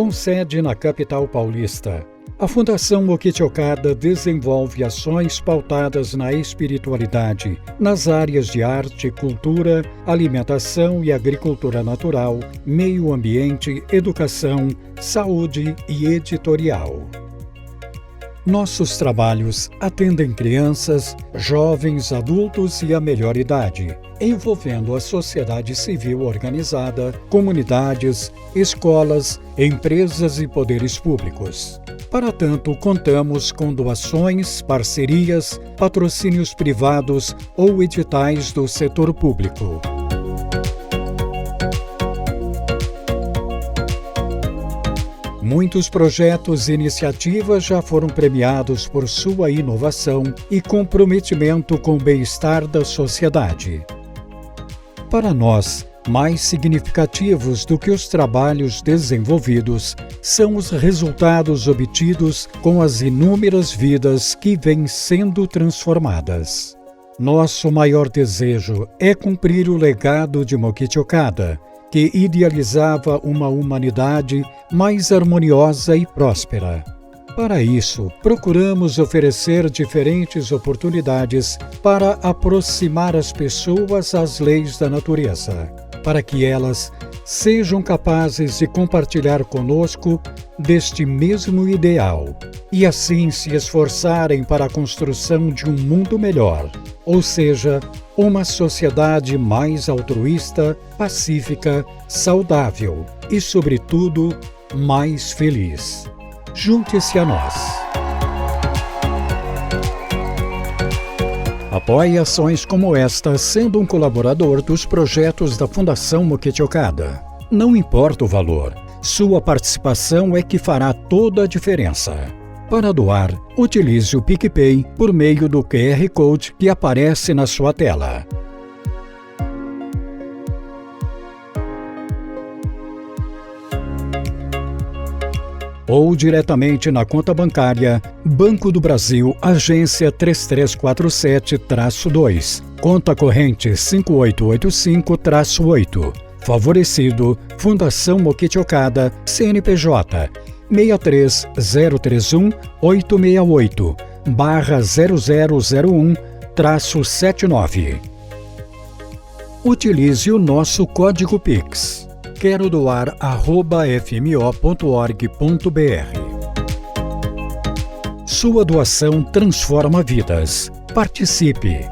Com sede na capital paulista, a Fundação Mokichi Okada desenvolve ações pautadas na espiritualidade, nas áreas de arte, cultura, alimentação e agricultura natural, meio ambiente, educação, saúde e editorial. Nossos trabalhos atendem crianças, jovens, adultos e a melhor idade, envolvendo a sociedade civil organizada, comunidades, escolas, empresas e poderes públicos. Para tanto, contamos com doações, parcerias, patrocínios privados ou editais do setor público. Muitos projetos e iniciativas já foram premiados por sua inovação e comprometimento com o bem-estar da sociedade. Para nós, mais significativos do que os trabalhos desenvolvidos são os resultados obtidos com as inúmeras vidas que vêm sendo transformadas. Nosso maior desejo é cumprir o legado de Mokichi Okada, que idealizava uma humanidade mais harmoniosa e próspera. Para isso, procuramos oferecer diferentes oportunidades para aproximar as pessoas às leis da natureza, para que elas sejam capazes de compartilhar conosco deste mesmo ideal e assim se esforçarem para a construção de um mundo melhor, ou seja, uma sociedade mais altruísta, pacífica, saudável e, sobretudo, mais feliz. Junte-se a nós. Apoie ações como esta sendo um colaborador dos projetos da Fundação Mokichi Okada. Não importa o valor, sua participação é que fará toda a diferença. Para doar, utilize o PicPay por meio do QR Code que aparece na sua tela. Ou diretamente na conta bancária Banco do Brasil, agência 3347-2, conta corrente 5885-8, favorecido Fundação Mokichi Okada, CNPJ 63038-0001-0001-79. Utilize o nosso código Pix. Quero doar @fmo.org.br. Sua doação transforma vidas. Participe!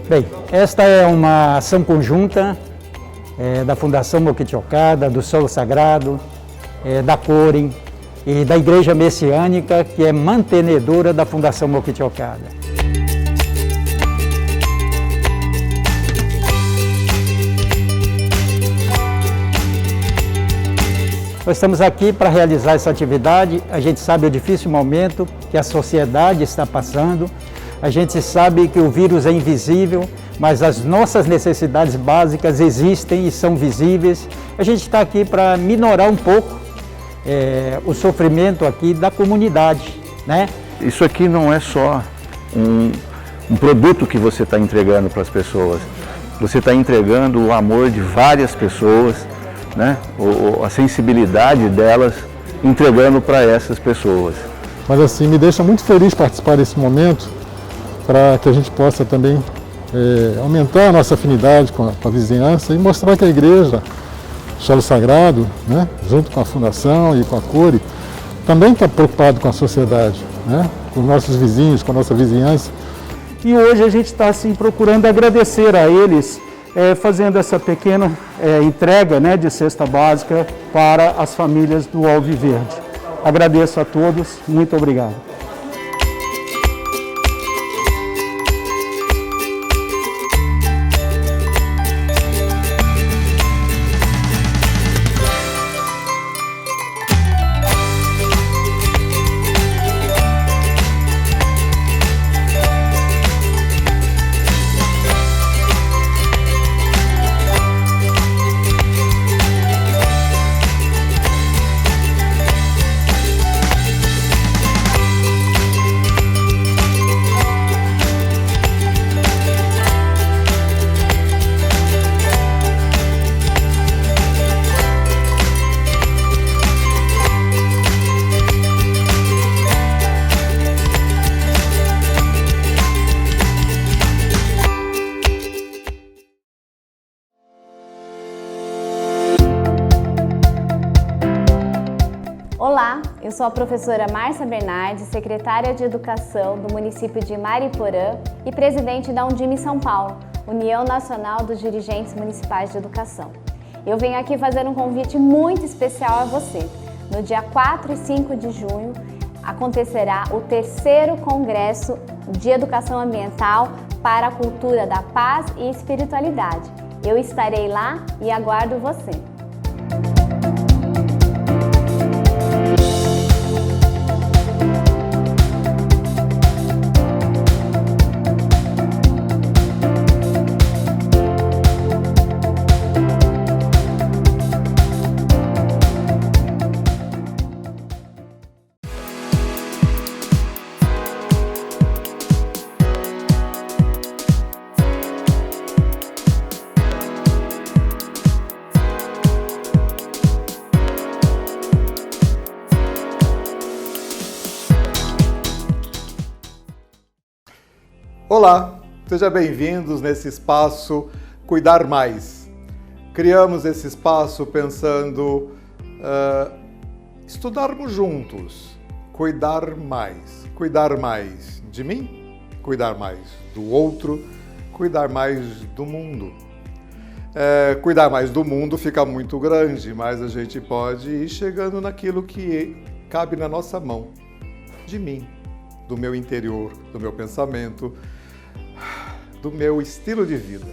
Bem, esta é uma ação conjunta da Fundação Mokichi Okada, do Solo Sagrado, da Corem e da Igreja Messiânica, que é mantenedora da Fundação Mokichi Okada. Nós estamos aqui para realizar essa atividade. A gente sabe o difícil momento que a sociedade está passando. A gente sabe que o vírus é invisível, mas as nossas necessidades básicas existem e são visíveis. A gente está aqui para minorar um pouco o sofrimento aqui da comunidade, né? Isso aqui não é só um produto que você está entregando para as pessoas. Você está entregando o amor de várias pessoas, né? A sensibilidade delas, entregando para essas pessoas. Mas assim, me deixa muito feliz participar desse momento, para que a gente possa também aumentar a nossa afinidade com a vizinhança e mostrar que a igreja, Solo Sagrado, né, junto com a Fundação e com a Core, também está preocupado com a sociedade, né, com os nossos vizinhos, com a nossa vizinhança. E hoje a gente está assim, procurando agradecer a eles, fazendo essa pequena entrega, né, de cesta básica para as famílias do Alviverde. Agradeço a todos, muito obrigado. sou a professora Márcia Bernardes, secretária de Educação do município de Mariporã e presidente da Undime São Paulo, União Nacional dos Dirigentes Municipais de Educação. Eu venho aqui fazer um convite muito especial a você. No dia 4 e 5 de junho acontecerá o 3º Congresso de Educação Ambiental para a Cultura da Paz e Espiritualidade. Eu estarei lá e aguardo você. Olá, sejam bem-vindos nesse espaço Cuidar Mais. Criamos esse espaço pensando estudarmos juntos, cuidar mais de mim, cuidar mais do outro, cuidar mais do mundo. Cuidar mais do mundo fica muito grande, mas a gente pode ir chegando naquilo que cabe na nossa mão, de mim, do meu interior, do meu pensamento, do meu estilo de vida.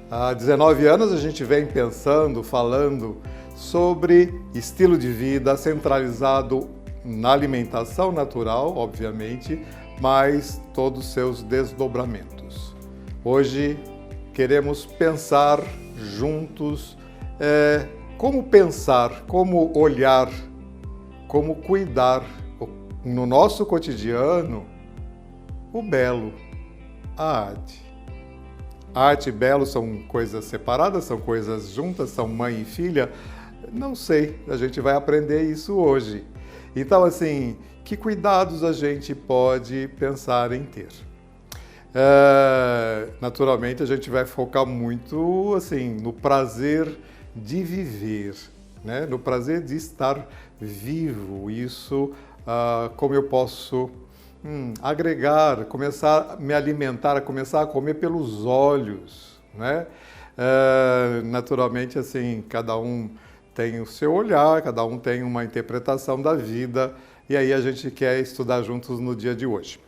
Há 19 anos a gente vem pensando, falando sobre estilo de vida centralizado na alimentação natural, obviamente, mas todos os seus desdobramentos. Hoje queremos pensar juntos como pensar, como olhar, como cuidar no nosso cotidiano o belo, a arte. Arte e belo são coisas separadas, são coisas juntas, são mãe e filha? Não sei, a gente vai aprender isso hoje. Então, assim, que cuidados a gente pode pensar em ter? Naturalmente, a gente vai focar muito, assim, no prazer de viver, né? No prazer de estar vivo. Isso, como eu posso agregar, começar a me alimentar, começar a comer pelos olhos, né? Naturalmente, assim, cada um tem o seu olhar, cada um tem uma interpretação da vida, e aí a gente quer estudar juntos no dia de hoje.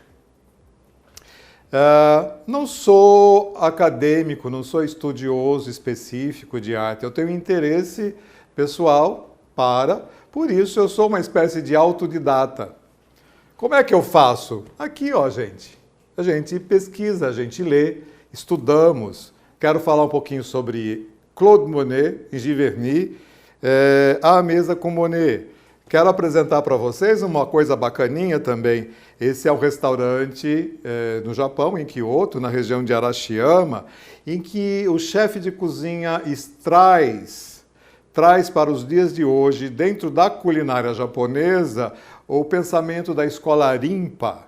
Não sou acadêmico, não sou estudioso específico de arte, eu tenho interesse pessoal por isso eu sou uma espécie de autodidata. Como é que eu faço? Aqui, ó, gente. A gente pesquisa, a gente lê, estudamos. Quero falar um pouquinho sobre Claude Monet em Giverny, A Mesa com Monet. Quero apresentar para vocês uma coisa bacaninha também. Esse é um restaurante no Japão, em Kyoto, na região de Arashiyama, em que o chefe de cozinha traz para os dias de hoje, dentro da culinária japonesa, o pensamento da escola Rimpa.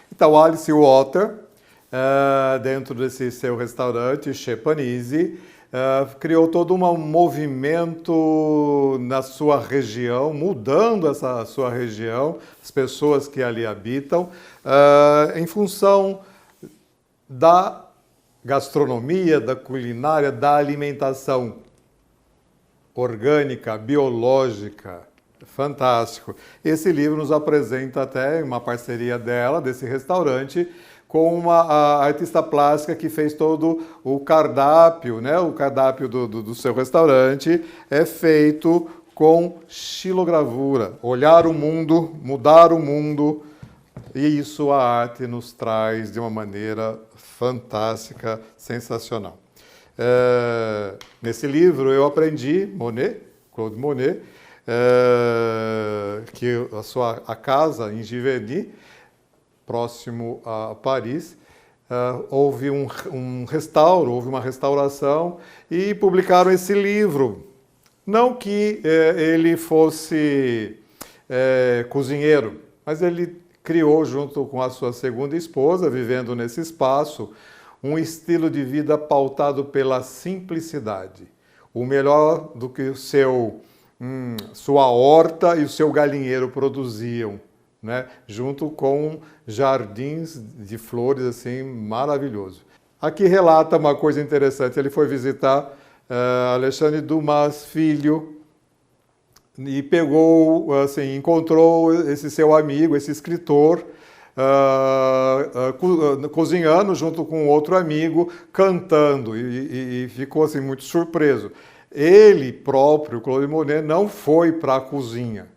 Então, Alice Walker, dentro desse seu restaurante, Chez Panizzi, criou todo um movimento na sua região, mudando essa sua região, as pessoas que ali habitam, em função da gastronomia, da culinária, da alimentação orgânica, biológica. Fantástico. Esse livro nos apresenta até uma parceria dela, desse restaurante, com uma artista plástica que fez todo o cardápio, né? O cardápio do seu restaurante é feito com xilogravura. Olhar o mundo, mudar o mundo, e isso a arte nos traz de uma maneira fantástica, sensacional. Nesse livro eu aprendi Claude Monet, que a casa em Giverny, próximo a Paris, houve houve uma restauração e publicaram esse livro. Não que ele fosse cozinheiro, mas ele criou, junto com a sua segunda esposa, vivendo nesse espaço, um estilo de vida pautado pela simplicidade. O melhor do que o seu sua horta e o seu galinheiro produziam, né? Junto com jardins de flores assim maravilhoso. Aqui relata uma coisa interessante. Ele foi visitar Alexandre Dumas Filho e pegou, assim, encontrou esse seu amigo, esse escritor, cozinhando junto com outro amigo, cantando, e ficou assim muito surpreso. Ele próprio, Claude Monet, não foi para a cozinha,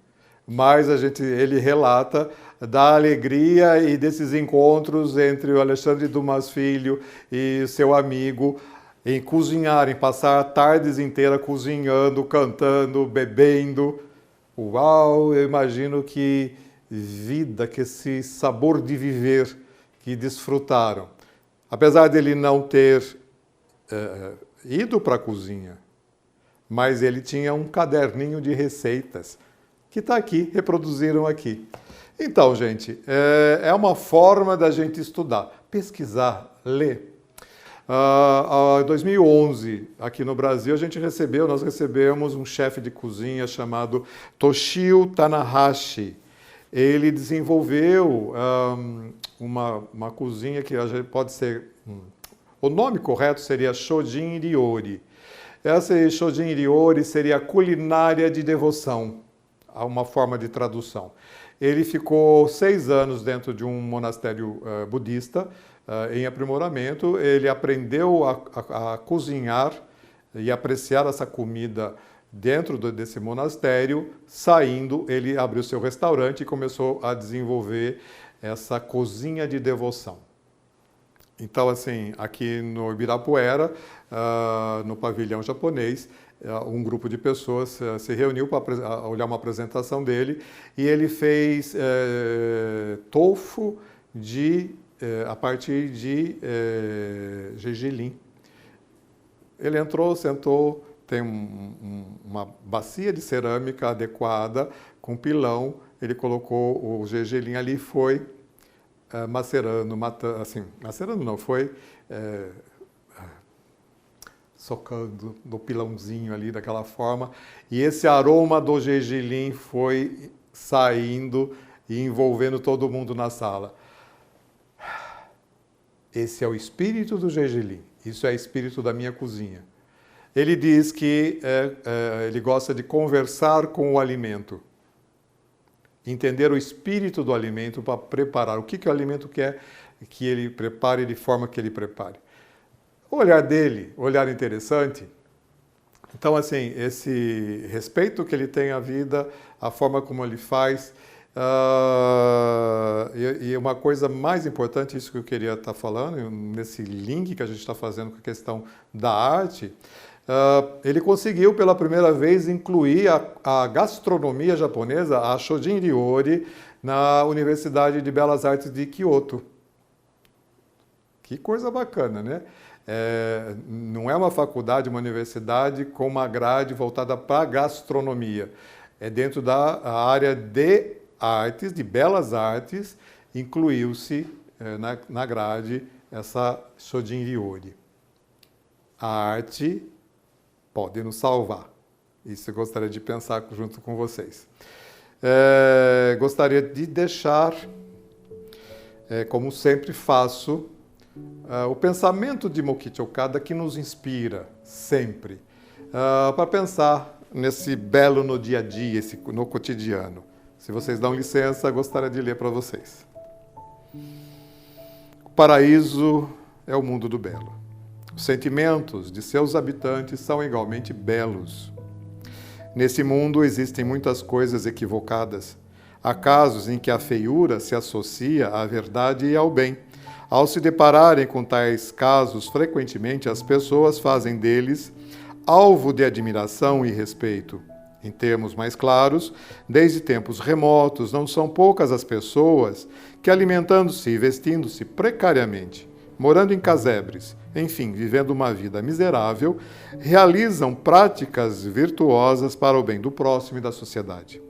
mas ele relata da alegria e desses encontros entre o Alexandre Dumas Filho e seu amigo em cozinhar, em passar tardes inteiras cozinhando, cantando, bebendo. Uau, eu imagino que vida, que esse sabor de viver que desfrutaram. Apesar dele não ter ido para a cozinha, mas ele tinha um caderninho de receitas que está aqui, reproduziram aqui. Então, gente, é uma forma da gente estudar, pesquisar, ler. Em 2011, aqui no Brasil, nós recebemos um chefe de cozinha chamado Toshio Tanahashi. Ele desenvolveu uma cozinha que pode ser... O nome correto seria Shojin Ryori. Essa Shojin Ryori seria culinária de devoção, uma forma de tradução. Ele ficou 6 anos dentro de um monastério budista, em aprimoramento. Ele aprendeu a cozinhar e apreciar essa comida dentro desse monastério. Saindo, ele abriu seu restaurante e começou a desenvolver essa cozinha de devoção. Então, assim, aqui no Ibirapuera, no pavilhão japonês, um grupo de pessoas se reuniu para olhar uma apresentação dele, e ele fez tofu a partir de gergelim. Ele entrou, sentou, tem uma bacia de cerâmica adequada, com pilão, ele colocou o gergelim ali e foi macerando, macerando não, foi socando no pilãozinho ali daquela forma, e esse aroma do gergelim foi saindo e envolvendo todo mundo na sala. Esse é o espírito do gergelim, isso é o espírito da minha cozinha. Ele diz que ele gosta de conversar com o alimento, entender o espírito do alimento para preparar. O que o alimento quer que ele prepare de forma que ele prepare. O olhar dele, olhar interessante. Então, assim, esse respeito que ele tem à vida, a forma como ele faz. E uma coisa mais importante, isso que eu queria estar falando, nesse link que a gente está fazendo com a questão da arte, ele conseguiu pela primeira vez incluir a gastronomia japonesa, a Shojin Ryori, na Universidade de Belas Artes de Kyoto. Que coisa bacana, né? Não é uma faculdade, uma universidade com uma grade voltada para a gastronomia. É dentro da área de artes, de belas artes, incluiu-se na grade essa Shojin Ryori. A arte pode nos salvar. Isso eu gostaria de pensar junto com vocês. Gostaria de deixar, como sempre faço, o pensamento de Mokichi Okada que nos inspira sempre, para pensar nesse belo no dia a dia, no cotidiano. Se vocês dão licença, gostaria de ler para vocês. O paraíso é o mundo do belo. Os sentimentos de seus habitantes são igualmente belos. Nesse mundo existem muitas coisas equivocadas. Há casos em que a feiura se associa à verdade e ao bem. Ao se depararem com tais casos, frequentemente as pessoas fazem deles alvo de admiração e respeito. Em termos mais claros, desde tempos remotos, não são poucas as pessoas que, alimentando-se e vestindo-se precariamente, morando em casebres, enfim, vivendo uma vida miserável, realizam práticas virtuosas para o bem do próximo e da sociedade.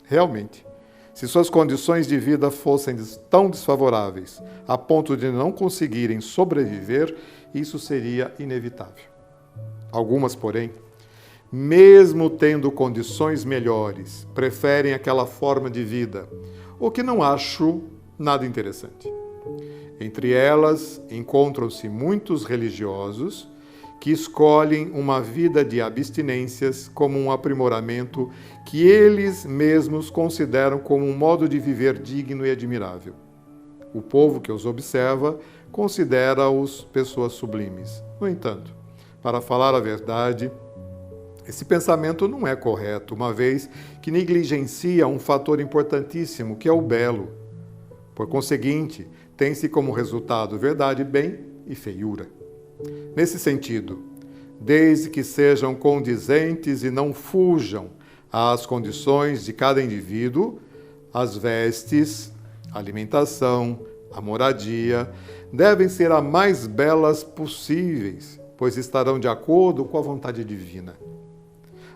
Realmente, se suas condições de vida fossem tão desfavoráveis a ponto de não conseguirem sobreviver, isso seria inevitável. Algumas, porém, mesmo tendo condições melhores, preferem aquela forma de vida, o que não acho nada interessante. Entre elas, encontram-se muitos religiosos que escolhem uma vida de abstinências como um aprimoramento que eles mesmos consideram como um modo de viver digno e admirável. O povo que os observa considera-os pessoas sublimes. No entanto, para falar a verdade, esse pensamento não é correto, uma vez que negligencia um fator importantíssimo, que é o belo. Por conseguinte, tem-se como resultado verdade, bem e feiura. Nesse sentido, desde que sejam condizentes e não fujam às condições de cada indivíduo, as vestes, a alimentação, a moradia, devem ser as mais belas possíveis, pois estarão de acordo com a vontade divina.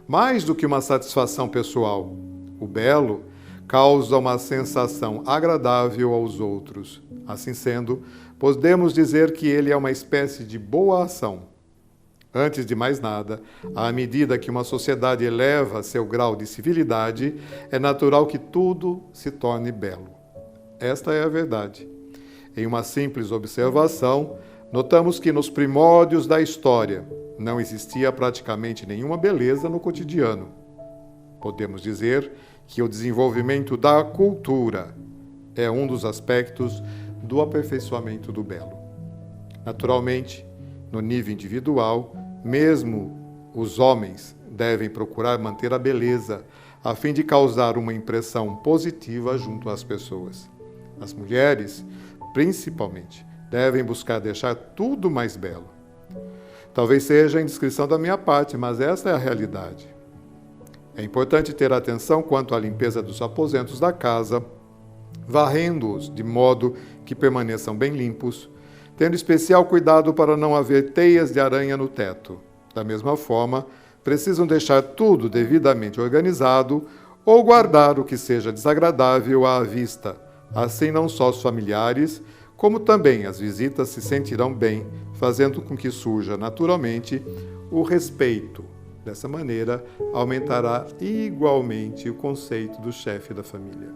Mais do que uma satisfação pessoal, o belo causa uma sensação agradável aos outros. Assim sendo, podemos dizer que ele é uma espécie de boa ação. Antes de mais nada, à medida que uma sociedade eleva seu grau de civilidade, é natural que tudo se torne belo. Esta é a verdade. Em uma simples observação, notamos que nos primórdios da história não existia praticamente nenhuma beleza no cotidiano. Podemos dizer que o desenvolvimento da cultura é um dos aspectos do aperfeiçoamento do belo. Naturalmente, no nível individual, mesmo os homens devem procurar manter a beleza, a fim de causar uma impressão positiva junto às pessoas. As mulheres, principalmente, devem buscar deixar tudo mais belo. Talvez seja a indiscrição da minha parte, mas essa é a realidade. É importante ter atenção quanto à limpeza dos aposentos da casa, varrendo-os de modo que permaneçam bem limpos, tendo especial cuidado para não haver teias de aranha no teto. Da mesma forma, precisam deixar tudo devidamente organizado ou guardar o que seja desagradável à vista. Assim, não só os familiares, como também as visitas se sentirão bem, fazendo com que surja naturalmente o respeito. Dessa maneira, aumentará igualmente o conceito do chefe da família.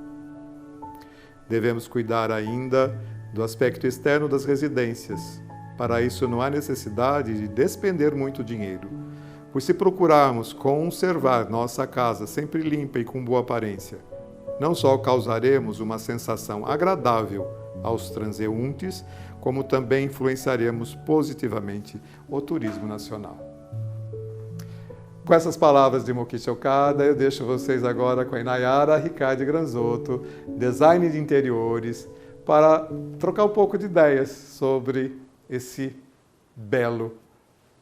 Devemos cuidar ainda do aspecto externo das residências. Para isso, não há necessidade de despender muito dinheiro, pois se procurarmos conservar nossa casa sempre limpa e com boa aparência, não só causaremos uma sensação agradável aos transeuntes, como também influenciaremos positivamente o turismo nacional. Com essas palavras de Mokichi Okada, eu deixo vocês agora com a Inayara Ricardi Granzotto, design de interiores, para trocar um pouco de ideias sobre esse belo,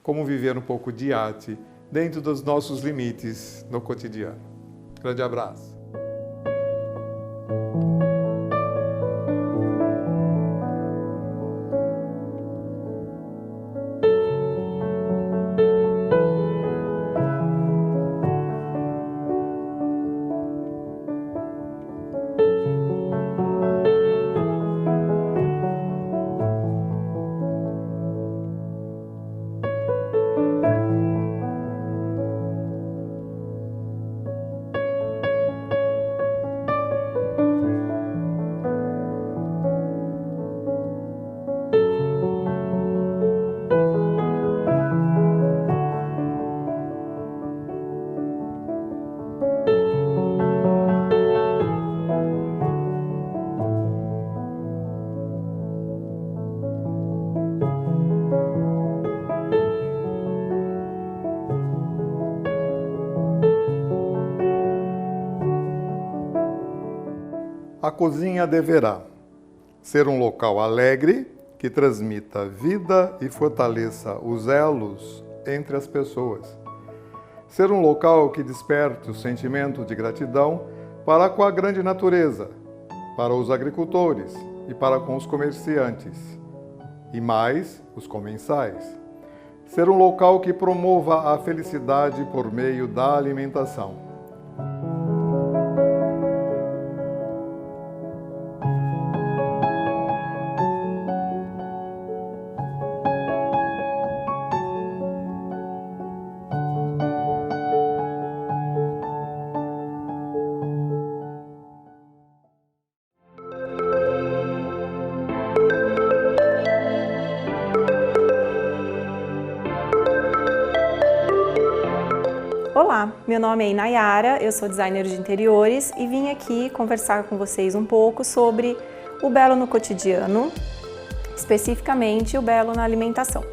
como viver um pouco de arte dentro dos nossos limites no cotidiano. Grande abraço. A cozinha deverá ser um local alegre, que transmita vida e fortaleça os elos entre as pessoas. Ser um local que desperte o sentimento de gratidão para com a grande natureza, para os agricultores e para com os comerciantes, e mais os comensais. Ser um local que promova a felicidade por meio da alimentação. Olá, meu nome é Inayara, eu sou designer de interiores e vim aqui conversar com vocês um pouco sobre o belo no cotidiano, especificamente o belo na alimentação.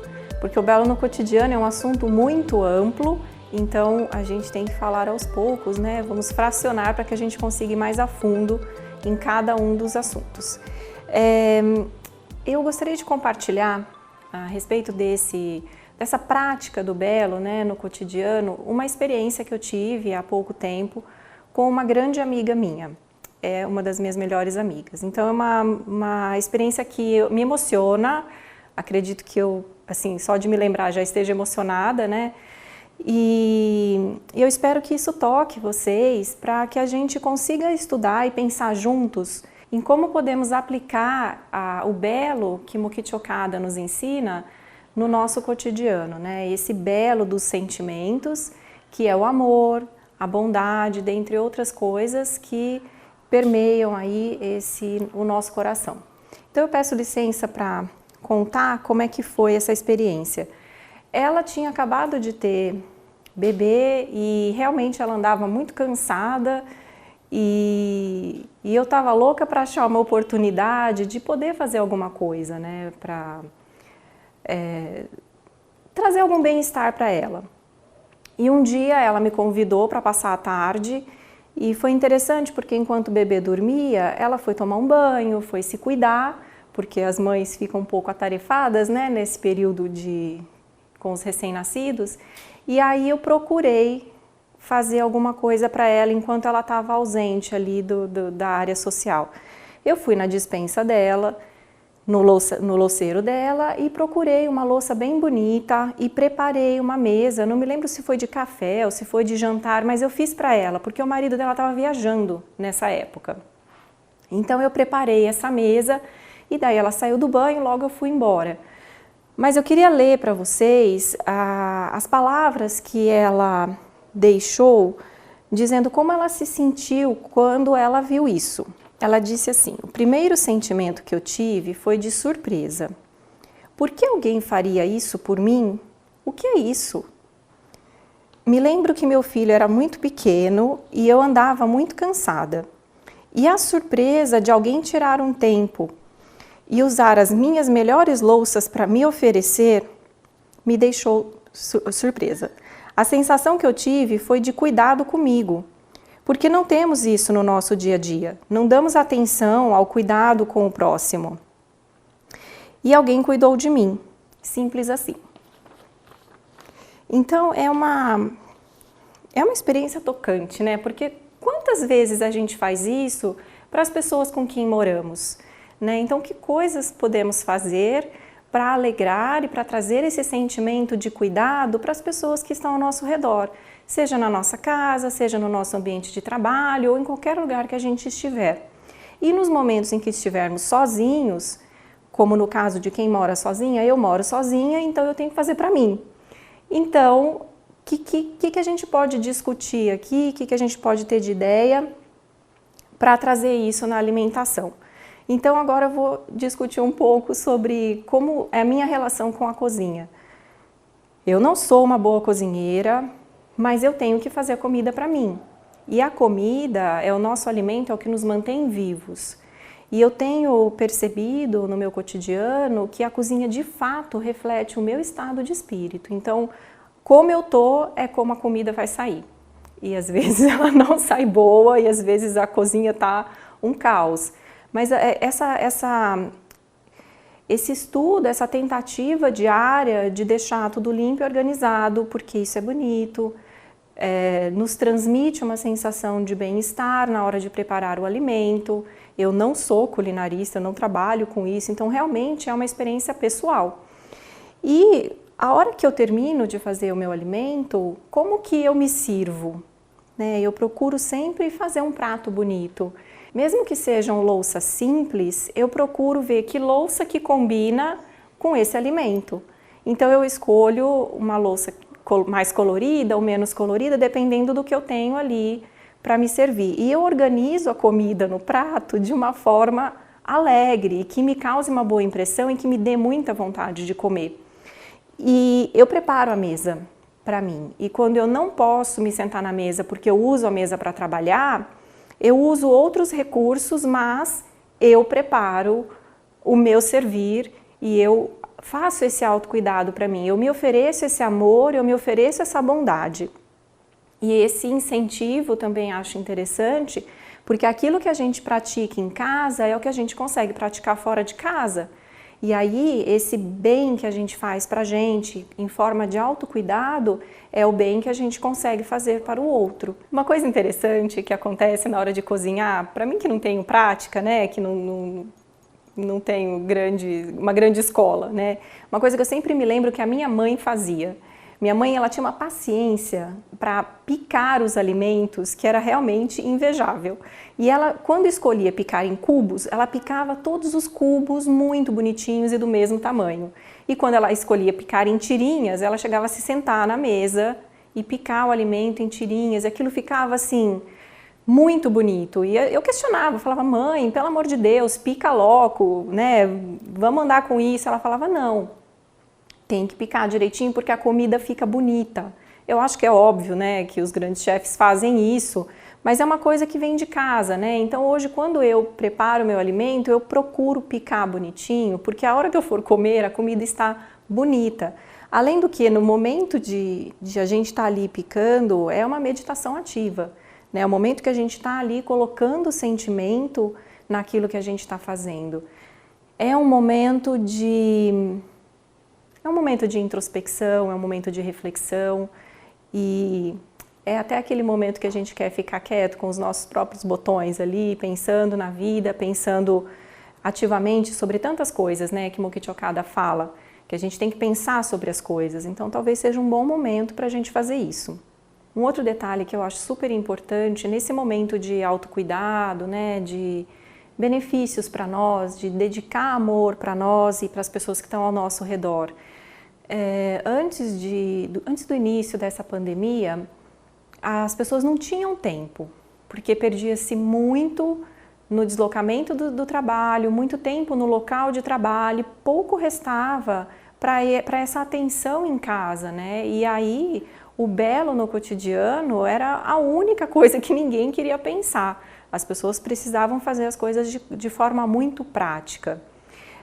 Porque o belo no cotidiano é um assunto muito amplo, então a gente tem que falar aos poucos, né? Vamos fracionar para que a gente consiga ir mais a fundo em cada um dos assuntos. Eu gostaria de compartilhar a respeito dessa prática do belo, né, no cotidiano, uma experiência que eu tive há pouco tempo com uma grande amiga minha, é uma das minhas melhores amigas. Então é uma experiência que me emociona, acredito que eu, assim, só de me lembrar já esteja emocionada, né? E eu espero que isso toque vocês para que a gente consiga estudar e pensar juntos em como podemos aplicar o belo que Mukichi Okada nos ensina no nosso cotidiano, né? Esse belo dos sentimentos, que é o amor, a bondade, dentre outras coisas que permeiam aí o nosso coração. Então eu peço licença para contar como é que foi essa experiência. Ela tinha acabado de ter bebê e realmente ela andava muito cansada e eu estava louca para achar uma oportunidade de poder fazer alguma coisa, né? Para trazer algum bem-estar para ela. E um dia ela me convidou para passar a tarde e foi interessante porque enquanto o bebê dormia, ela foi tomar um banho, foi se cuidar, porque as mães ficam um pouco atarefadas, né, nesse período com os recém-nascidos. E aí eu procurei fazer alguma coisa para ela enquanto ela estava ausente ali da área social. Eu fui na despensa dela, no louceiro dela e procurei uma louça bem bonita e preparei uma mesa, não me lembro se foi de café ou se foi de jantar, mas eu fiz para ela, porque o marido dela estava viajando nessa época. Então eu preparei essa mesa e daí ela saiu do banho, logo eu fui embora. Mas eu queria ler para vocês as palavras que ela deixou, dizendo como ela se sentiu quando ela viu isso. Ela disse assim: o primeiro sentimento que eu tive foi de surpresa. Por que alguém faria isso por mim? O que é isso? Me lembro que meu filho era muito pequeno e eu andava muito cansada. E a surpresa de alguém tirar um tempo e usar as minhas melhores louças para me oferecer me deixou surpresa. A sensação que eu tive foi de cuidado comigo. Porque não temos isso no nosso dia a dia, não damos atenção ao cuidado com o próximo. E alguém cuidou de mim, simples assim. Então é uma experiência tocante, né? Porque quantas vezes a gente faz isso para as pessoas com quem moramos, né? Então que coisas podemos fazer para alegrar e para trazer esse sentimento de cuidado para as pessoas que estão ao nosso redor, seja na nossa casa, seja no nosso ambiente de trabalho ou em qualquer lugar que a gente estiver. E nos momentos em que estivermos sozinhos, como no caso de quem mora sozinha, eu moro sozinha, então eu tenho que fazer para mim. Então, o que a gente pode discutir aqui, o que a gente pode ter de ideia para trazer isso na alimentação? Então agora eu vou discutir um pouco sobre como é a minha relação com a cozinha. Eu não sou uma boa cozinheira, mas eu tenho que fazer comida para mim. E a comida é o nosso alimento, é o que nos mantém vivos. E eu tenho percebido no meu cotidiano que a cozinha de fato reflete o meu estado de espírito. Então, como eu tô, é como a comida vai sair. E às vezes ela não sai boa e às vezes a cozinha tá um caos. Mas esse estudo, essa tentativa diária de deixar tudo limpo e organizado, porque isso é bonito, nos transmite uma sensação de bem-estar na hora de preparar o alimento. Eu não sou culinarista, eu não trabalho com isso, então realmente é uma experiência pessoal. E a hora que eu termino de fazer o meu alimento, como que eu me sirvo? Né? Eu procuro sempre fazer um prato bonito. Mesmo que sejam louças simples, eu procuro ver que louça que combina com esse alimento. Então eu escolho uma louça mais colorida ou menos colorida, dependendo do que eu tenho ali para me servir. E eu organizo a comida no prato de uma forma alegre, que me cause uma boa impressão e que me dê muita vontade de comer. E eu preparo a mesa. para mim. E quando eu não posso me sentar na mesa porque eu uso a mesa para trabalhar, eu uso outros recursos, mas eu preparo o meu servir e eu faço esse autocuidado para mim. Eu me ofereço esse amor, eu me ofereço essa bondade. E esse incentivo também acho interessante, porque aquilo que a gente pratica em casa é o que a gente consegue praticar fora de casa. E aí, esse bem que a gente faz para a gente, em forma de autocuidado, é o bem que a gente consegue fazer para o outro. Uma coisa interessante que acontece na hora de cozinhar, para mim que não tenho prática, né, que não tenho uma grande escola, né, uma coisa que eu sempre me lembro que a minha mãe fazia. Minha mãe, ela tinha uma paciência para picar os alimentos que era realmente invejável. E ela, quando escolhia picar em cubos, ela picava todos os cubos muito bonitinhos e do mesmo tamanho. E quando ela escolhia picar em tirinhas, ela chegava a se sentar na mesa e picar o alimento em tirinhas. E aquilo ficava assim, muito bonito. E eu questionava, falava, mãe, pelo amor de Deus, pica logo, né? Vamos andar com isso. Ela falava, não. Tem que picar direitinho porque a comida fica bonita. Eu acho que é óbvio, né, que os grandes chefes fazem isso, mas é uma coisa que vem de casa, né? Então hoje, quando eu preparo o meu alimento, eu procuro picar bonitinho, porque a hora que eu for comer, a comida está bonita. Além do que, no momento de a gente estar ali picando, é uma meditação ativa, né? É o momento que a gente está ali colocando o sentimento naquilo que a gente está fazendo. É um momento de introspecção, é um momento de reflexão e é até aquele momento que a gente quer ficar quieto com os nossos próprios botões ali, pensando na vida, pensando ativamente sobre tantas coisas, né, que Mokichi Okada fala, que a gente tem que pensar sobre as coisas. Então talvez seja um bom momento para a gente fazer isso. Um outro detalhe que eu acho super importante nesse momento de autocuidado, né, de benefícios para nós, de dedicar amor para nós e para as pessoas que estão ao nosso redor. Antes do início dessa pandemia, as pessoas não tinham tempo, porque perdia-se muito no deslocamento do trabalho, muito tempo no local de trabalho, pouco restava para essa atenção em casa, né? E aí o belo no cotidiano era a única coisa que ninguém queria pensar. As pessoas precisavam fazer as coisas de forma muito prática.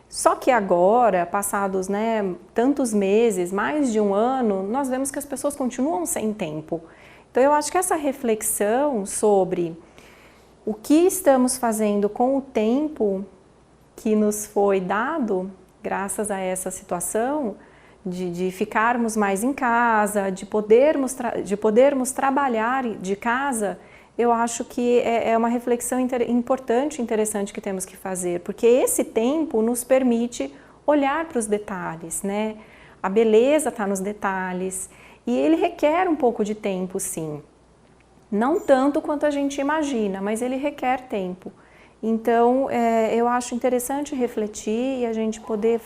Só que agora, passados, né, tantos meses, mais de um ano, nós vemos que as pessoas continuam sem tempo. Então eu acho que essa reflexão sobre o que estamos fazendo com o tempo que nos foi dado, graças a essa situação, de ficarmos mais em casa, de podermos trabalhar de casa, eu acho que é uma reflexão importante e interessante que temos que fazer, porque esse tempo nos permite olhar para os detalhes, né? A beleza está nos detalhes e ele requer um pouco de tempo, sim. Não tanto quanto a gente imagina, mas ele requer tempo. Então, eu acho interessante refletir e a gente poder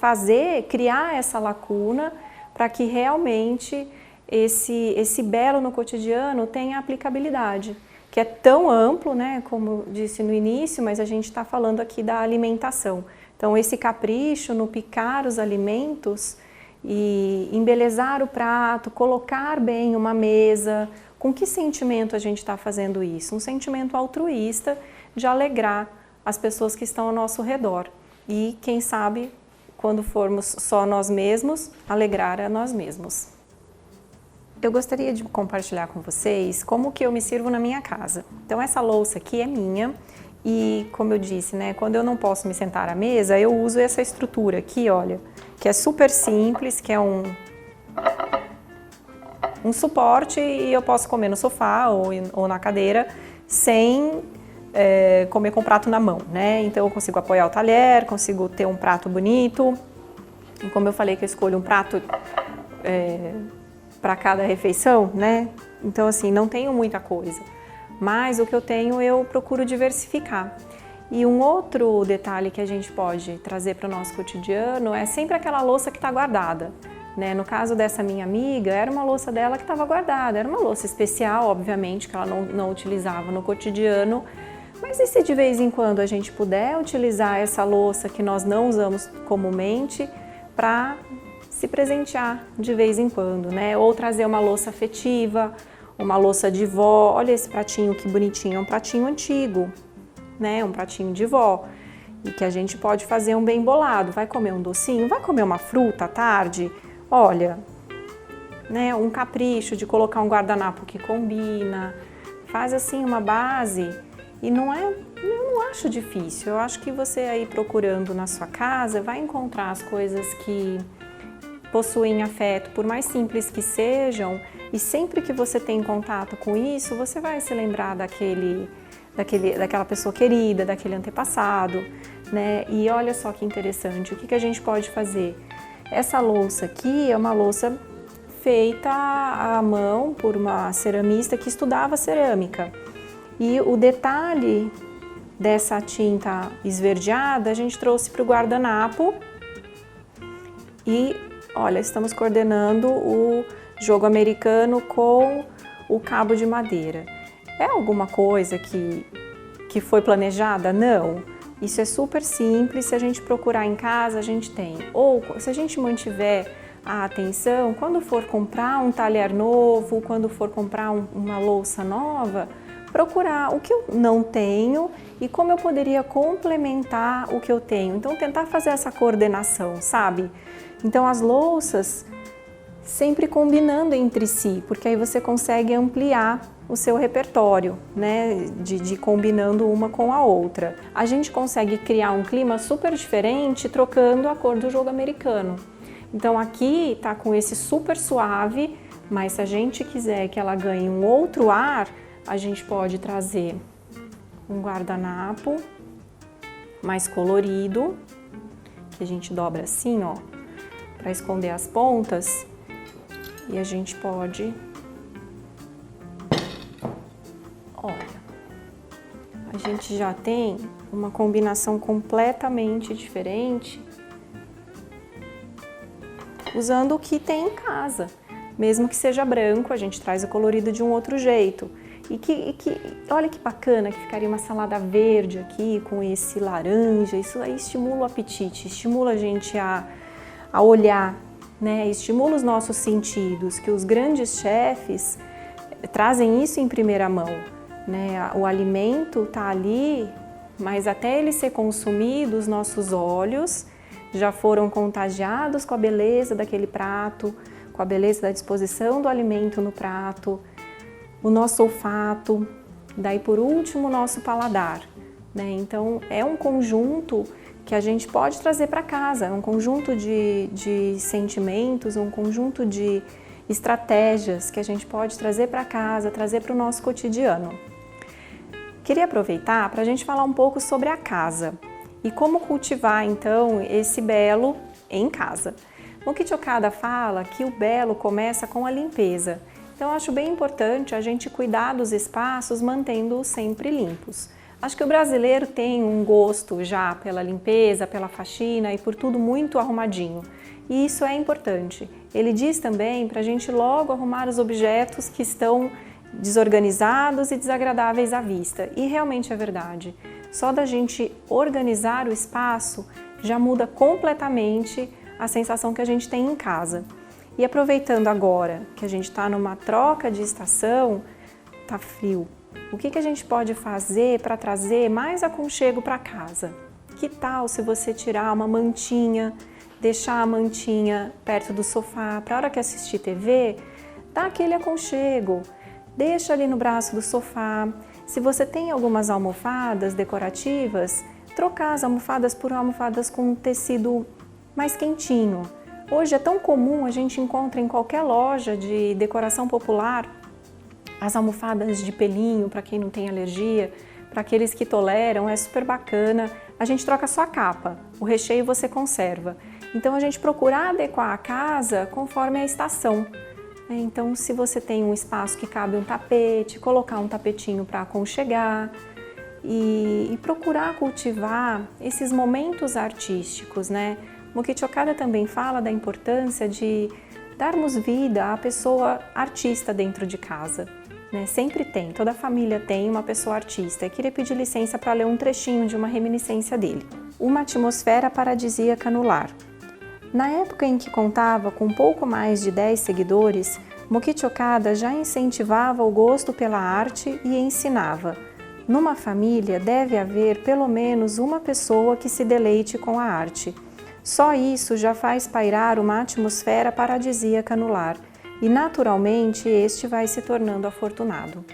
criar essa lacuna para que realmente esse belo no cotidiano tenha aplicabilidade. Que é tão amplo, né, como eu disse no início, mas a gente está falando aqui da alimentação. Então, esse capricho no picar os alimentos e embelezar o prato, colocar bem uma mesa, com que sentimento a gente está fazendo isso? Um sentimento altruísta de alegrar as pessoas que estão ao nosso redor. E, quem sabe, quando formos só nós mesmos, alegrar a nós mesmos. Eu gostaria de compartilhar com vocês como que eu me sirvo na minha casa. Então essa louça aqui é minha e, como eu disse, né, quando eu não posso me sentar à mesa, eu uso essa estrutura aqui, olha, que é super simples, que é um suporte e eu posso comer no sofá ou na cadeira sem comer com o prato na mão, né? Então eu consigo apoiar o talher, consigo ter um prato bonito. E como eu falei que eu escolho um prato para cada refeição, né? Então, assim, não tenho muita coisa, mas o que eu tenho eu procuro diversificar. E um outro detalhe que a gente pode trazer para o nosso cotidiano é sempre aquela louça que está guardada, né? No caso dessa minha amiga, era uma louça dela que estava guardada, era uma louça especial, obviamente, que ela não utilizava no cotidiano, mas e se de vez em quando a gente puder utilizar essa louça que nós não usamos comumente para se presentear de vez em quando, né? Ou trazer uma louça afetiva, uma louça de vó. Olha esse pratinho que bonitinho, é um pratinho antigo, né? Um pratinho de vó. E que a gente pode fazer um bem bolado. Vai comer um docinho? Vai comer uma fruta à tarde? Olha, né? Um capricho de colocar um guardanapo que combina. Faz assim uma base e eu não acho difícil. Eu acho que você aí procurando na sua casa vai encontrar as coisas que possuem afeto, por mais simples que sejam, e sempre que você tem contato com isso, você vai se lembrar daquela pessoa querida, daquele antepassado, né? E olha só que interessante, o que a gente pode fazer? Essa louça aqui é uma louça feita à mão por uma ceramista que estudava cerâmica. E o detalhe dessa tinta esverdeada a gente trouxe para o guardanapo e, olha, estamos coordenando o jogo americano com o cabo de madeira. É alguma coisa que foi planejada? Não. Isso é super simples, se a gente procurar em casa a gente tem. Ou se a gente mantiver a atenção, quando for comprar um talher novo, quando for comprar uma louça nova, procurar o que eu não tenho e como eu poderia complementar o que eu tenho. Então, tentar fazer essa coordenação, sabe? Então, as louças sempre combinando entre si, porque aí você consegue ampliar o seu repertório, né? De combinando uma com a outra. A gente consegue criar um clima super diferente trocando a cor do jogo americano. Então, aqui tá com esse super suave, mas se a gente quiser que ela ganhe um outro ar, a gente pode trazer um guardanapo mais colorido, que a gente dobra assim, ó, para esconder as pontas. E a gente pode, olha, a gente já tem uma combinação completamente diferente usando o que tem em casa. Mesmo que seja branco, a gente traz o colorido de um outro jeito. E olha que bacana que ficaria uma salada verde aqui com esse laranja. Isso aí estimula o apetite, estimula a gente a olhar, né? Estimula os nossos sentidos, que os grandes chefes trazem isso em primeira mão, né? O alimento está ali, mas até ele ser consumido, os nossos olhos já foram contagiados com a beleza daquele prato, com a beleza da disposição do alimento no prato, o nosso olfato, daí por último o nosso paladar, né? Então é um conjunto que a gente pode trazer para casa, é um conjunto de sentimentos, um conjunto de estratégias que a gente pode trazer para casa, trazer para o nosso cotidiano. Queria aproveitar para a gente falar um pouco sobre a casa e como cultivar então esse belo em casa. O Kit Okada fala que o belo começa com a limpeza. Então, acho bem importante a gente cuidar dos espaços, mantendo-os sempre limpos. Acho que o brasileiro tem um gosto já pela limpeza, pela faxina e por tudo muito arrumadinho. E isso é importante. Ele diz também para a gente logo arrumar os objetos que estão desorganizados e desagradáveis à vista. E realmente é verdade. Só da gente organizar o espaço já muda completamente a sensação que a gente tem em casa. E aproveitando agora que a gente está numa troca de estação, tá frio, o que a gente pode fazer para trazer mais aconchego para casa? Que tal se você tirar uma mantinha, deixar a mantinha perto do sofá, para a hora que assistir TV, dá aquele aconchego, deixa ali no braço do sofá. Se você tem algumas almofadas decorativas, trocar as almofadas por almofadas com tecido mais quentinho. Hoje é tão comum, a gente encontra em qualquer loja de decoração popular as almofadas de pelinho para quem não tem alergia, para aqueles que toleram, é super bacana. A gente troca só a capa, o recheio você conserva. Então a gente procura adequar a casa conforme a estação. Então se você tem um espaço que cabe um tapete, colocar um tapetinho para aconchegar e procurar cultivar esses momentos artísticos, né? O Kit Okada também fala da importância de darmos vida à pessoa artista dentro de casa, né? Sempre tem, toda família tem uma pessoa artista. Eu queria pedir licença para ler um trechinho de uma reminiscência dele. Uma atmosfera paradisíaca no lar. Na época em que contava com pouco mais de 10 seguidores, Mokichi Okada já incentivava o gosto pela arte e ensinava: numa família deve haver pelo menos uma pessoa que se deleite com a arte. Só isso já faz pairar uma atmosfera paradisíaca no lar, e naturalmente este vai se tornando afortunado.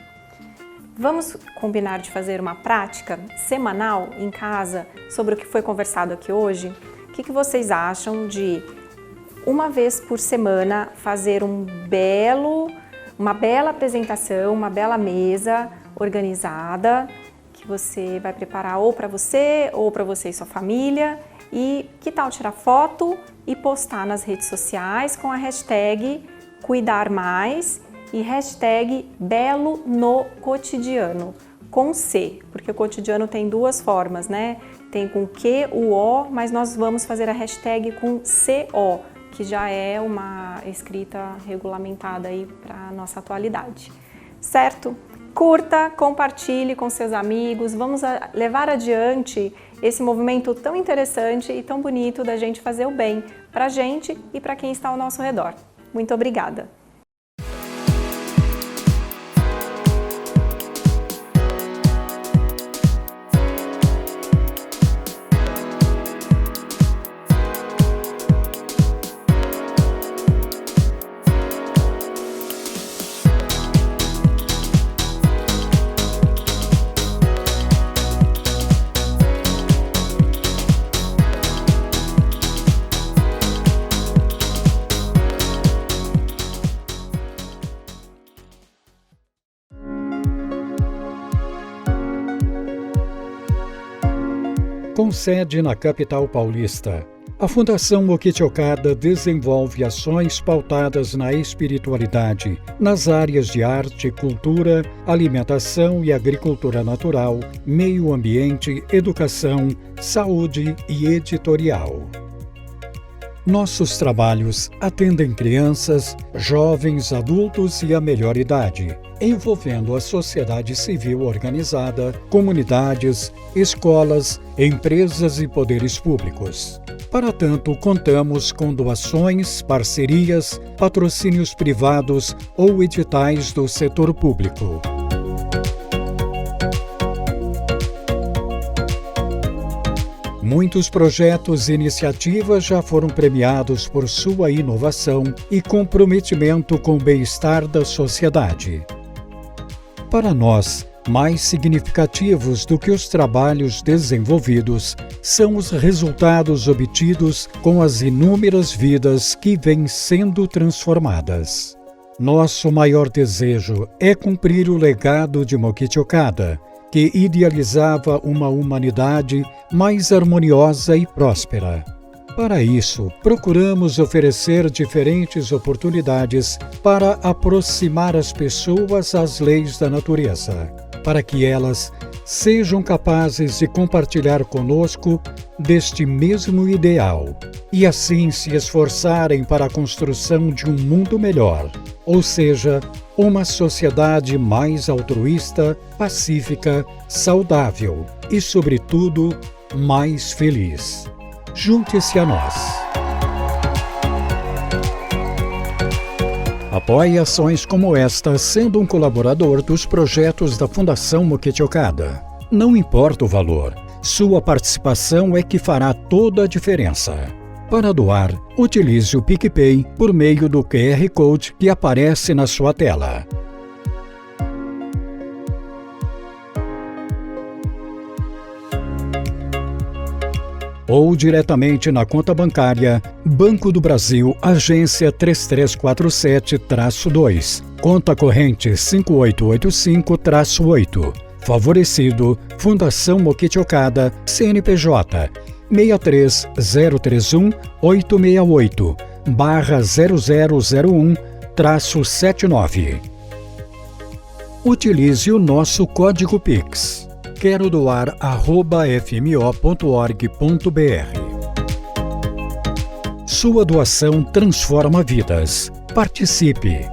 Vamos combinar de fazer uma prática semanal em casa sobre o que foi conversado aqui hoje? O que vocês acham de, uma vez por semana, fazer uma bela apresentação, uma bela mesa organizada, que você vai preparar ou para você e sua família, e que tal tirar foto e postar nas redes sociais com a hashtag Cuidar Mais e hashtag Belo no Cotidiano, com C, porque o cotidiano tem duas formas, né? Tem com Q, o O, mas nós vamos fazer a hashtag com CO, que já é uma escrita regulamentada aí para a nossa atualidade. Certo? Curta, compartilhe com seus amigos, vamos levar adiante esse movimento tão interessante e tão bonito da gente fazer o bem para a gente e para quem está ao nosso redor. Muito obrigada! Com sede na capital paulista, a Fundação Mokichi Okada desenvolve ações pautadas na espiritualidade, nas áreas de arte, cultura, alimentação e agricultura natural, meio ambiente, educação, saúde e editorial. Nossos trabalhos atendem crianças, jovens, adultos e a melhor idade, envolvendo a sociedade civil organizada, comunidades, escolas, empresas e poderes públicos. Para tanto, contamos com doações, parcerias, patrocínios privados ou editais do setor público. Muitos projetos e iniciativas já foram premiados por sua inovação e comprometimento com o bem-estar da sociedade. Para nós, mais significativos do que os trabalhos desenvolvidos são os resultados obtidos com as inúmeras vidas que vêm sendo transformadas. Nosso maior desejo é cumprir o legado de Mokichi Okada, que idealizava uma humanidade mais harmoniosa e próspera. Para isso, procuramos oferecer diferentes oportunidades para aproximar as pessoas às leis da natureza, para que elas sejam capazes de compartilhar conosco deste mesmo ideal e assim se esforçarem para a construção de um mundo melhor, ou seja, uma sociedade mais altruísta, pacífica, saudável e, sobretudo, mais feliz. Junte-se a nós. Apoie ações como esta sendo um colaborador dos projetos da Fundação Mokichi Okada. Não importa o valor, sua participação é que fará toda a diferença. Para doar, utilize o PicPay por meio do QR Code que aparece na sua tela. Ou diretamente na conta bancária Banco do Brasil, agência 3347-2, conta corrente 5885-8, favorecido Fundação Mokichi Okada, CNPJ 63068-0001-79. Utilize o nosso código Pix. Quero doar @fmo.org.br. Sua doação transforma vidas. Participe!